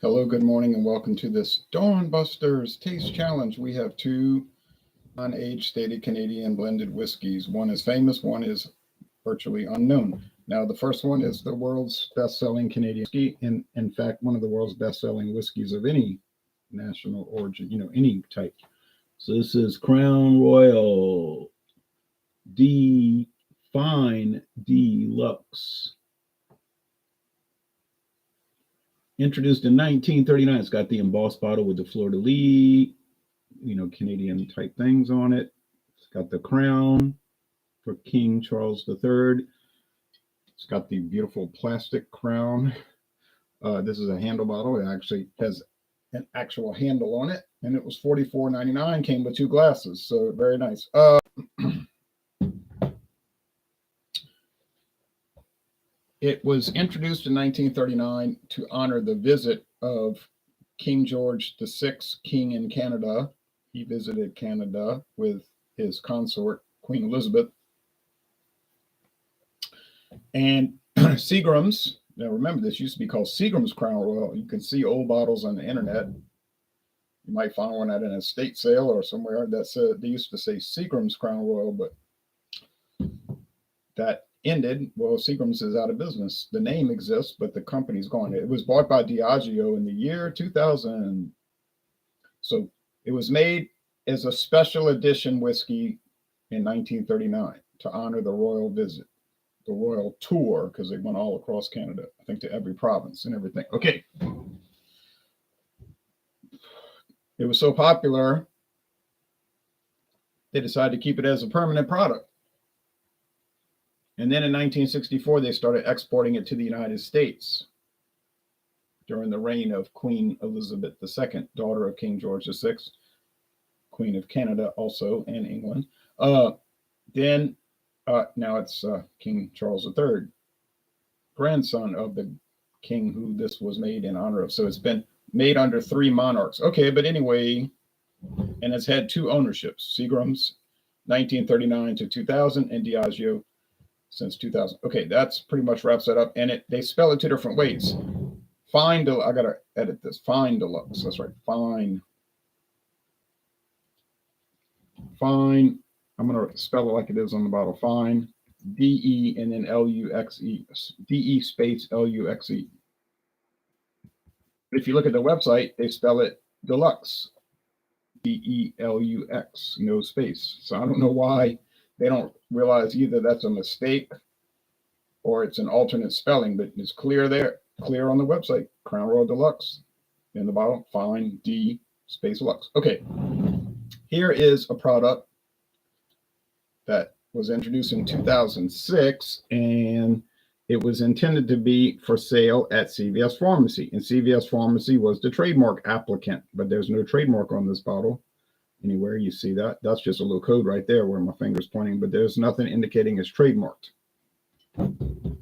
Hello, good morning, and welcome to this Dawn Busters Taste Challenge. We have two non-age stated Canadian blended whiskeys. One is famous, one is virtually unknown. Now, the first one is the world's best-selling Canadian whiskey, and in fact, one of the world's best-selling whiskeys of any national origin, any type. So this is Crown Royal Fine De Luxe. Introduced in 1939. It's got the embossed bottle with the fleur-de-lis, Canadian type things on it. It's got the crown for King Charles III. It's got the beautiful plastic crown. This is a handle bottle. It actually has an actual handle on it, and it was $44.99. Came with two glasses, so very nice. It was introduced in 1939 to honor the visit of King George VI, King in Canada. He visited Canada with his consort, Queen Elizabeth. And Seagram's, now remember, this used to be called Seagram's Crown Royal. You can see old bottles on the internet. You might find one at an estate sale or somewhere that said, they used to say Seagram's Crown Royal, but that ended. Well, Seagram's is out of business. The name exists, but the company's gone. It was bought by Diageo in the year 2000. So it was made as a special edition whiskey in 1939 to honor the royal visit, the royal tour, because they went all across Canada, I think to every province and everything. Okay. It was so popular, they decided to keep it as a permanent product. And then in 1964, they started exporting it to the United States during the reign of Queen Elizabeth II, daughter of King George VI, Queen of Canada also, and England. Now it's King Charles III, grandson of the king who this was made in honor of. So it's been made under three monarchs. Okay, but anyway, and it's had two ownerships, Seagram's 1939 to 2000 and Diageo since 2000. Okay, that's pretty much wraps that up. And they spell it two different ways. I gotta edit this. Fine Deluxe. That's right. Fine. I'm gonna spell it like it is on the bottle. Fine. DE and then LUXE. DE space LUXE. If you look at the website, they spell it Deluxe. DELUX. No space. So I don't know why they don't realize either that's a mistake or it's an alternate spelling, but it's clear on the website. Crown Royal Deluxe in the bottle, fine, D space Lux. Okay, here is a product that was introduced in 2006, and it was intended to be for sale at CVS Pharmacy, and CVS Pharmacy was the trademark applicant, but there's no trademark on this bottle. Anywhere you see that, that's just a little code right there where my finger's pointing, but there's nothing indicating it's trademarked.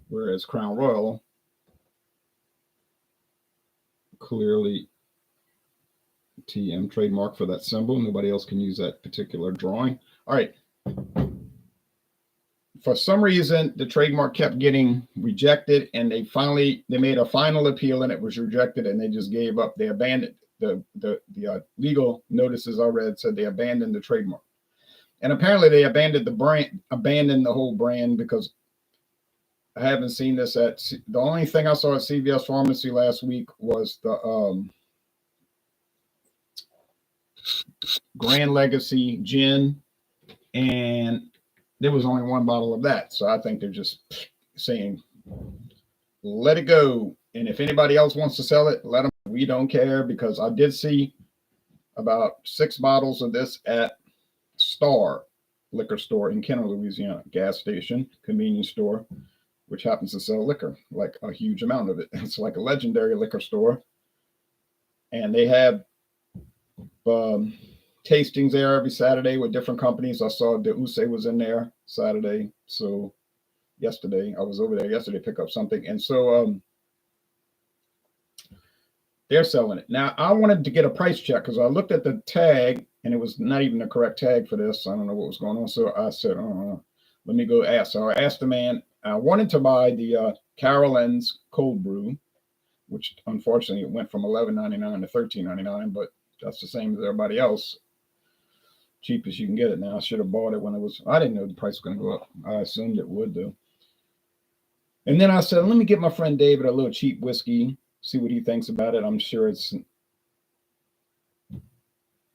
Whereas Crown Royal clearly TM trademark for that symbol. Nobody else can use that particular drawing. All right. For some reason, the trademark kept getting rejected, and they made a final appeal, and it was rejected, and they just gave up. They abandoned the legal notices I read said they abandoned the trademark, and apparently they abandoned the whole brand, because I haven't seen this the only thing I saw at CVS Pharmacy last week was the Gran Legacy gin, and there was only one bottle of that. So I think they're just saying, let it go. And if anybody else wants to sell it, let them. We don't care, because I did see about 6 bottles of this at Star Liquor Store in Kenner, Louisiana, gas station, convenience store, which happens to sell liquor, like a huge amount of it. It's like a legendary liquor store. And they have tastings there every Saturday with different companies. I saw Deluxe was in there Saturday. So yesterday, I was over there yesterday to pick up something. And so they're selling it. Now, I wanted to get a price check because I looked at the tag and it was not even the correct tag for this. I don't know what was going on. So I said, let me go ask. So I asked the man, I wanted to buy the Carolyn's cold brew. which unfortunately it went from $11.99 to $13.99, but that's the same as everybody else. Cheapest you can get it now. I should have bought it when it was. I didn't know the price was going to go up. I assumed it would though. And then I said, let me get my friend David a little cheap whiskey, see what he thinks about it. I'm sure it's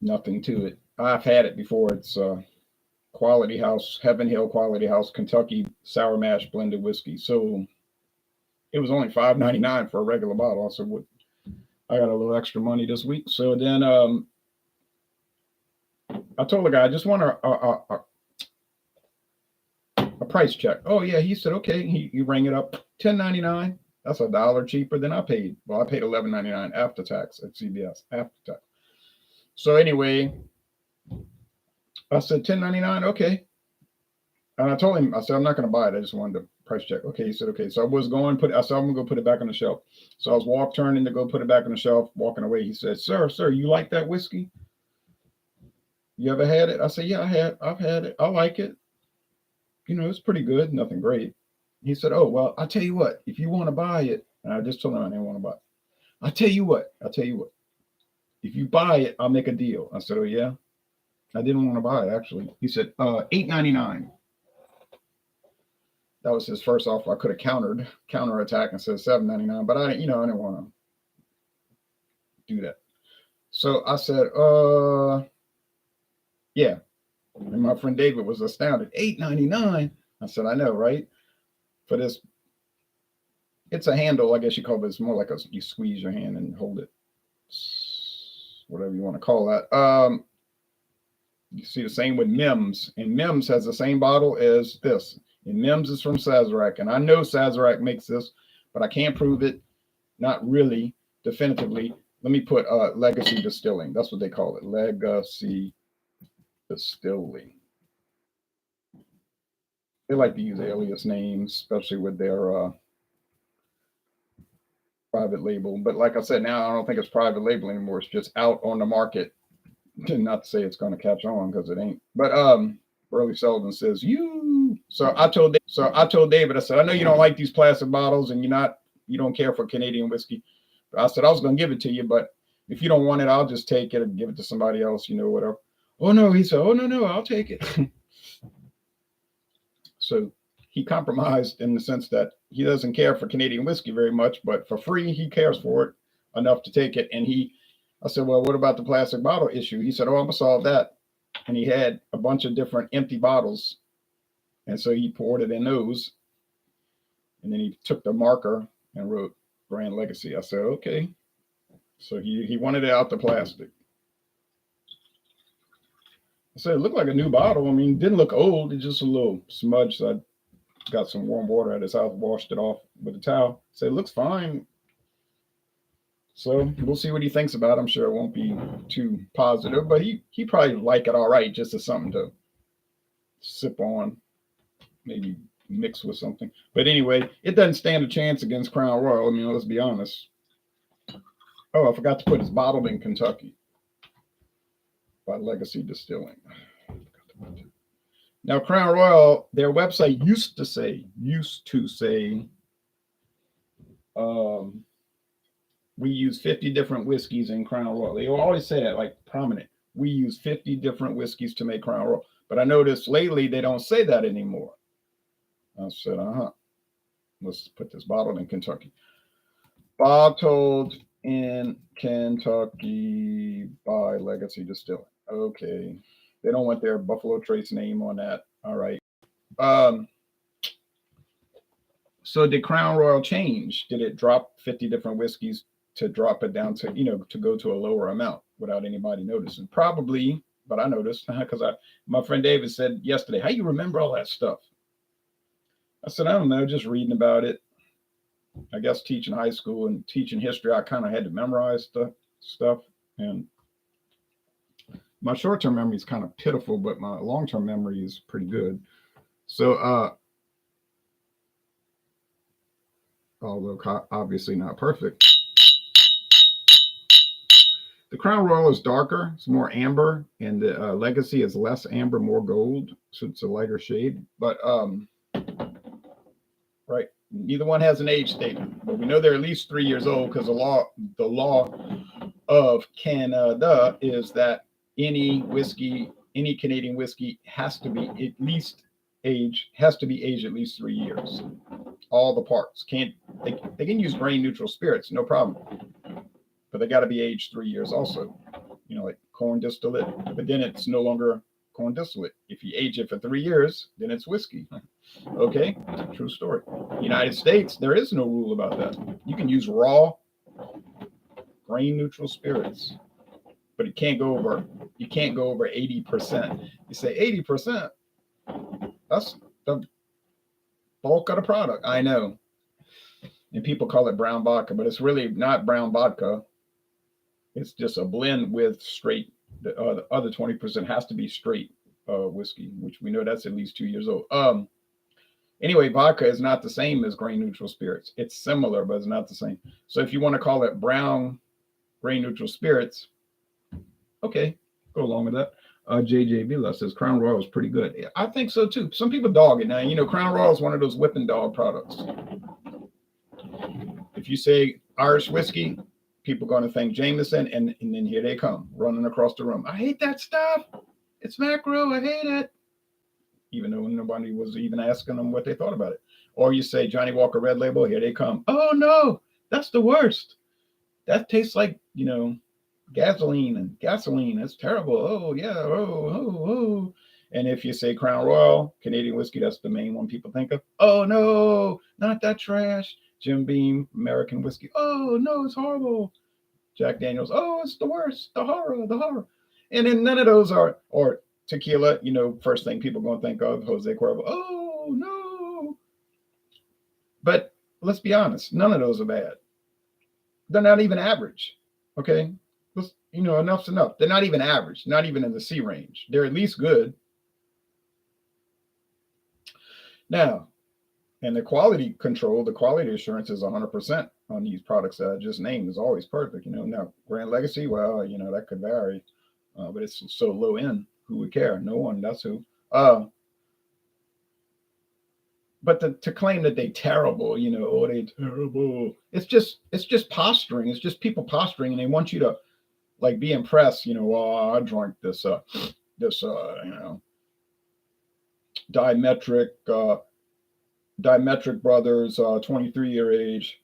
nothing to it. I've had it before. It's Quality House, Heaven Hill Quality House, Kentucky Sour Mash blended whiskey. So it was only $5.99 for a regular bottle. I said, what? I got a little extra money this week. So then I told the guy, I just want a price check. Oh yeah, he said okay. He rang it up, $10.99. That's $1 cheaper than I paid. Well, I paid $11.99 after tax at CBS after tax. So anyway, I said $10.99. Okay, and I told him, I said I'm not going to buy it. I just wanted to price check. Okay, he said okay. So I was going I said I'm going to go put it back on the shelf. So I was turning to go put it back on the shelf, walking away. He said, sir, you like that whiskey? You ever had it? I said, yeah, I've had it. I like it. You know, it's pretty good. Nothing great. He said, oh, well, I'll tell you what, if you want to buy it, and I just told him I didn't want to buy it. I'll tell you what, if you buy it, I'll make a deal. I said, oh, yeah. I didn't want to buy it, actually. He said, $8.99. That was his first offer. I could have counterattack and said $7.99, but I didn't want to do that. So I said, yeah. And my friend David was astounded. $8.99. I said, I know, right? For this, it's a handle, I guess you call it. It's more like you squeeze your hand and hold it, whatever you want to call that. You see the same with Mims, and Mims has the same bottle as this. And Mims is from Sazerac, and I know Sazerac makes this, but I can't prove it, not really definitively. Let me put Legacy Distilling. That's what they call it, Legacy Distilling. They like to use alias names, especially with their private label. But like I said, now I don't think it's private label anymore. It's just out on the market. Not to say it's going to catch on, because it ain't. But Burley Sullivan says you. So I told David, I said, I know you don't like these plastic bottles, and you don't care for Canadian whiskey. But I said I was going to give it to you, but if you don't want it, I'll just take it and give it to somebody else. Whatever. Oh no, he said. Oh no, I'll take it. So he compromised in the sense that he doesn't care for Canadian whiskey very much, but for free, he cares for it enough to take it. And I said, well, what about the plastic bottle issue? He said, oh, I'm going to solve that. And he had a bunch of different empty bottles. And so he poured it in those. And then he took the marker and wrote Gran Legacy. I said, okay. So he wanted it out the plastic. I said, it looked like a new bottle. I mean, it didn't look old. It's just a little smudge. So I got some warm water at his house, washed it off with a towel. I said, it looks fine. So we'll see what he thinks about it. I'm sure it won't be too positive, but he probably like it all right, just as something to sip on, maybe mix with something. But anyway, it doesn't stand a chance against Crown Royal. I mean, let's be honest. Oh, I forgot to put it's bottled in Kentucky by Legacy Distilling. Now, Crown Royal, their website used to say, we use 50 different whiskeys in Crown Royal. They always say that, like prominent. We use 50 different whiskeys to make Crown Royal. But I noticed lately they don't say that anymore. I said, let's put this bottled in Kentucky. Bottled in Kentucky by Legacy Distilling. Okay. They don't want their Buffalo Trace name on that. All right. So did Crown Royal change? Did it drop 50 different whiskeys to drop it down to, to go to a lower amount without anybody noticing? Probably, but I noticed because my friend David said yesterday, how you remember all that stuff? I said, I don't know, just reading about it. I guess teaching high school and teaching history, I kind of had to memorize the stuff. And my short-term memory is kind of pitiful, but my long-term memory is pretty good. So, although obviously not perfect. The Crown Royal is darker, it's more amber, and the Legacy is less amber, more gold, so it's a lighter shade. But right, Neither one has an age statement, but we know they're at least 3 years old because the law of Canada is that any Canadian whiskey has to be aged at least 3 years. All the parts can't they can use grain neutral spirits, no problem, but they got to be aged 3 years also. Like corn distillate, but then it's no longer corn distillate. If you age it for 3 years, then it's whiskey. Okay, true story. United States, there is no rule about that. You can use raw grain neutral spirits, but you can't go over 80%. You say 80%, that's the bulk of the product. I know. And people call it brown vodka, but it's really not brown vodka. It's just a blend with straight. The other 20% has to be straight whiskey, which we know that's at least 2 years old. Anyway, vodka is not the same as grain neutral spirits. It's similar, but it's not the same. So if you want to call it brown grain neutral spirits, okay, go along with that. JJ Vila says Crown Royal is pretty good. Yeah, I think so too. Some people dog it now. Crown Royal is one of those whipping dog products. If you say Irish whiskey, people are going to think Jameson, and then here they come running across the room. I hate that stuff. It's macro. I hate it. Even though nobody was even asking them what they thought about it. Or you say Johnny Walker Red Label, here they come. Oh no, that's the worst. That tastes like, gasoline. That's terrible. Oh yeah. Oh. And if you say Crown Royal, Canadian whiskey, that's the main one people think of. Oh no, not that trash. Jim Beam, American whiskey. Oh no, it's horrible. Jack Daniels. Oh, it's the worst. The horror. And then none of those are, or tequila, first thing people are going to think of, Jose Cuervo. Oh no. But let's be honest, none of those are bad. They're not even average. Okay. Enough's enough. They're not even average, not even in the C range. They're at least good. Now, and the quality control, the quality assurance is 100% on these products that I just named is always perfect. Now Grand Legacy, well, that could vary, but it's so low end. Who would care? No one. That's who. But to claim that they terrible, oh, they terrible. It's just posturing. It's just people posturing, and they want you to like be impressed. Oh, I drank this Diametric Brothers, 23-year age,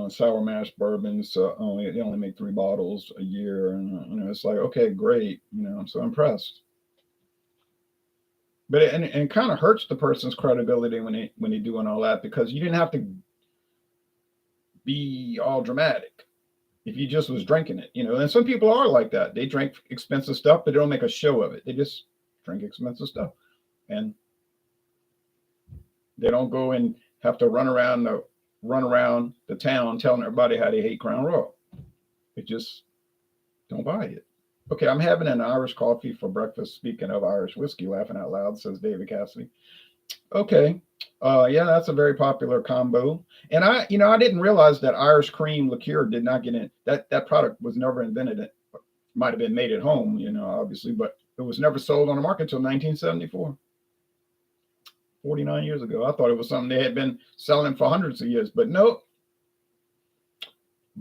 sour mash bourbons. They only make 3 bottles a year, and it's like, okay, great. I'm so impressed. But it kind of hurts the person's credibility when they doing all that, because you didn't have to be all dramatic if you just was drinking it, And some people are like that. They drink expensive stuff, but they don't make a show of it. They just drink expensive stuff, and they don't go and have to run around the town telling everybody how they hate Crown Royal. They just don't buy it. Okay, I'm having an Irish coffee for breakfast. Speaking of Irish whiskey, laughing out loud, says David Cassidy. Okay, yeah, that's a very popular combo. And I didn't realize that Irish cream liqueur did not get in. That product was never invented. It might have been made at home, obviously, but it was never sold on the market until 1974. 49 years ago. I thought it was something they had been selling for hundreds of years, but no.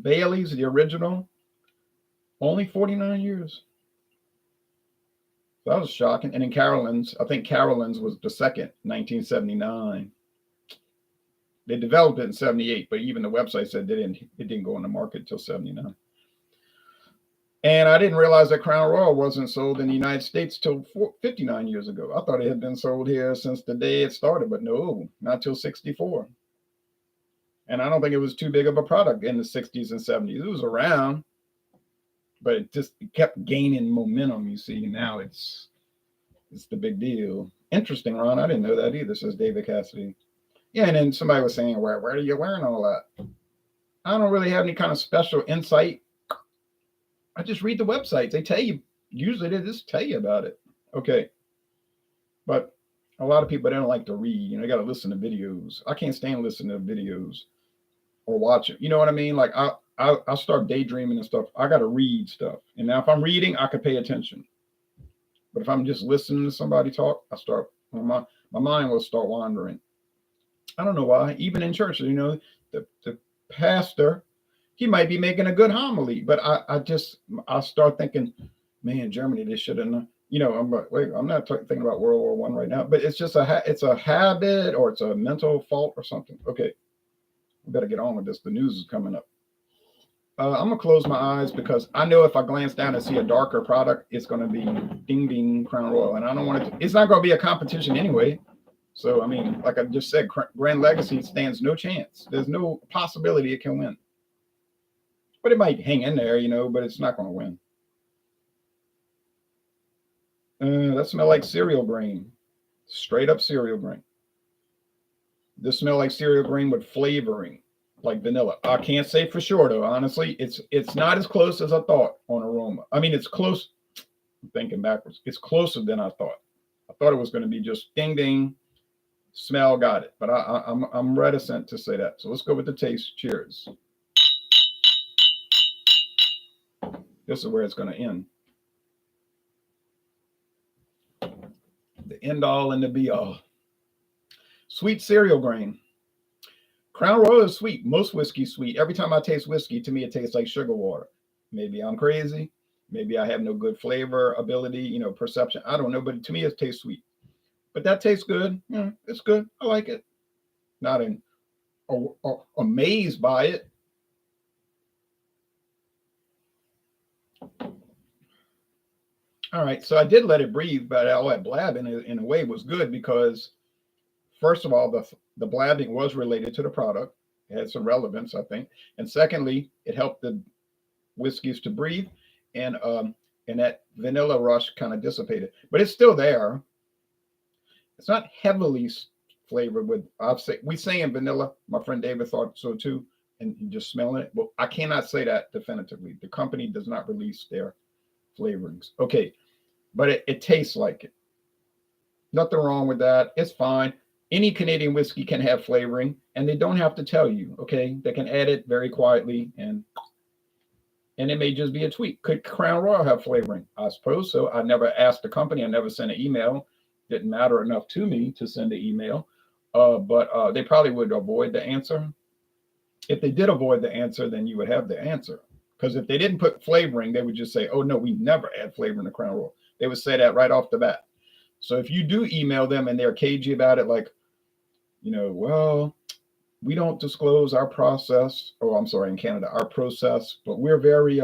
Bailey's, the original, only 49 years. That was shocking. And in Carolyn's, I think Carolyn's was the second, 1979. They developed it in 78, but even the website said it didn't go on the market until 79. And I didn't realize that Crown Royal wasn't sold in the United States till 59 years ago. I thought it had been sold here since the day it started, but no, not till 64. And I don't think it was too big of a product in the 60s and 70s. It was around, but it just kept gaining momentum. You see, now it's the big deal. Interesting, Ron. I didn't know that either, says David Cassidy. Yeah, and then somebody was saying, where are you wearing all that? I don't really have any kind of special insight. I just read the websites. They tell you, usually they just tell you about it. Okay. But a lot of people, they don't like to read. They got to listen to videos. I can't stand listening to videos or watch it. You know what I mean? Like I'll start daydreaming and stuff. I got to read stuff. And now if I'm reading, I can pay attention. But if I'm just listening to somebody talk, my mind will start wandering. I don't know why. Even in church, the pastor, he might be making a good homily, but I start thinking, man, Germany, they should have known. I'm like, wait, I'm not thinking about World War One right now, but it's just it's a habit or it's a mental fault or something. Okay, we better get on with this. The news is coming up. I'm gonna close my eyes because I know if I glance down and see a darker product, it's gonna be ding ding Crown Royal, and I don't want it. It's not gonna be a competition anyway. So I mean, like I just said, Grand Legacy stands no chance. There's no possibility it can win, but it might hang in there, but it's not gonna win. That smell like cereal grain, straight up cereal grain. This smell like cereal grain with flavoring, like vanilla. I can't say for sure though. Honestly, it's not as close as I thought on aroma. I mean, it's close. I'm thinking backwards. It's closer than I thought. I thought it was going to be just ding ding. Smell got it, but I'm reticent to say that. So let's go with the taste. Cheers. This is where it's going to end. The end all and the be all. Sweet cereal grain. Crown Royal is sweet. Most whiskey sweet. Every time I taste whiskey, to me it tastes like sugar water. Maybe I'm crazy. Maybe I have no good flavor ability, perception. I don't know, but to me it tastes sweet. But that tastes good. Yeah, it's good. I like it. Not amazed by it. All right, so I did let it breathe, but all that blabbing in a way was good because, first of all, the blabbing was related to the product. It had some relevance, I think, and secondly, it helped the whiskeys to breathe, and that vanilla rush kind of dissipated, but it's still there. It's not heavily flavored with. We saying vanilla. My friend David thought so too, and just smelling it. Well, I cannot say that definitively. The company does not release their flavorings. Okay, but it tastes like it. Nothing wrong with that. It's fine. Any Canadian whiskey can have flavoring, and they don't have to tell you. Okay, they can add it very quietly, and it may just be a tweak. Could Crown Royal have flavoring? I suppose so. I never asked the company. I never sent an email. Didn't matter enough to me to send an email. But they probably would avoid the answer. If they did avoid the answer, then you would have the answer. Because if they didn't put flavoring, they would just say, oh, no, we never add flavoring to Crown Royal. They would say that right off the bat. So if you do email them and they're cagey about it, like, well, we don't disclose our process. Oh, I'm sorry, in Canada, our process, but we're very,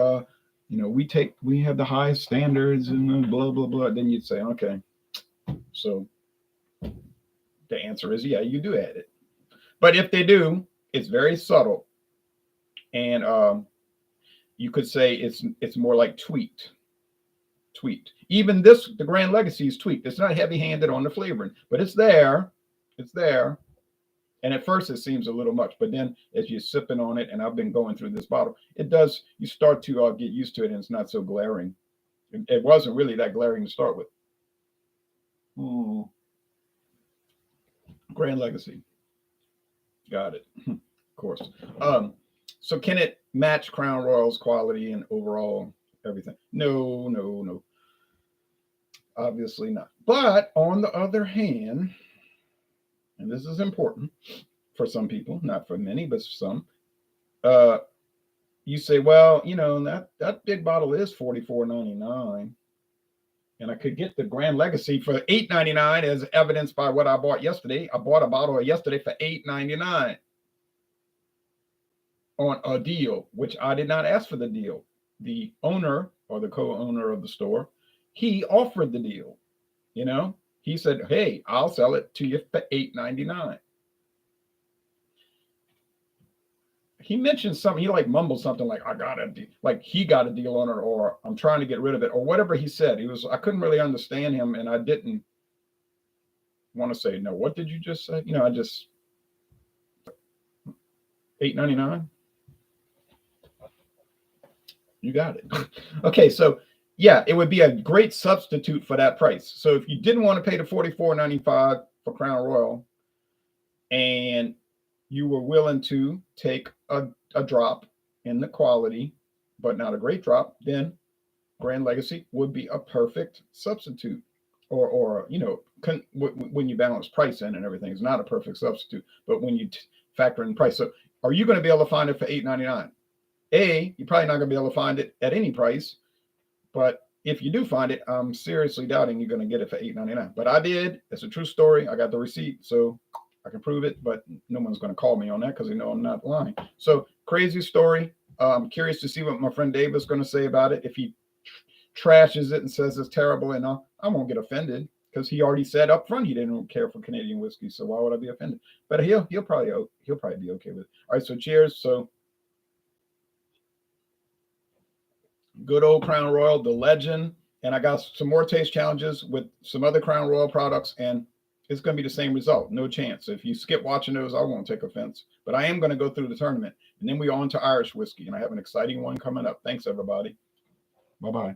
we have the highest standards and blah, blah, blah. Then you'd say, okay. So the answer is, yeah, you do add it. But if they do, it's very subtle. And you could say it's more like tweaked. Even the Grand Legacy is tweaked. It's not heavy-handed on the flavoring, but it's there. It's there. And at first it seems a little much, but then as you're sipping on it, and I've been going through this bottle, you start to get used to it, and it's not so glaring. It wasn't really that glaring to start with. Grand Legacy. Got it. Of course. So can it match Crown Royal's quality and overall everything? No. Obviously not. But on the other hand, and this is important for some people, not for many, but some, you say, well, that big bottle is $44.99. And I could get the Grand Legacy for $8.99 as evidenced by what I bought yesterday. I bought a bottle yesterday for $8.99 on a deal, which I did not ask for the deal. The owner or the co-owner of the store, he offered the deal. He said, hey, I'll sell it to you for $8.99. He mentioned something, he mumbled something like, I got a deal, like he got a deal on it, or I'm trying to get rid of it, or whatever he said. I couldn't really understand him, and I didn't want to say, no, what did you just say? I just, $8.99? You got it. Okay, so yeah, it would be a great substitute for that price. So if you didn't want to pay the $44.95 for Crown Royal, and you were willing to take a drop in the quality, but not a great drop, then Grand Legacy would be a perfect substitute, or when you balance price in and everything, it's not a perfect substitute. But when you factor in price, so are you going to be able to find it for $8.99? You're probably not going to be able to find it at any price. But if you do find it, I'm seriously doubting you're going to get it for $8.99. But I did. It's a true story. I got the receipt, so I can prove it. But no one's going to call me on that because they know I'm not lying. So crazy story. I'm curious to see what my friend Dave is going to say about it. If he trashes it and says it's terrible, and I won't get offended because he already said up front he didn't care for Canadian whiskey. So why would I be offended? But he'll probably be okay with it. All right. So cheers. So good old Crown Royal, the legend. And I got some more taste challenges with some other Crown Royal products, and it's going to be the same result. No chance. If you skip watching those, I won't take offense. But I am going to go through the tournament. And then we're on to Irish whiskey, and I have an exciting one coming up. Thanks, everybody. Bye-bye.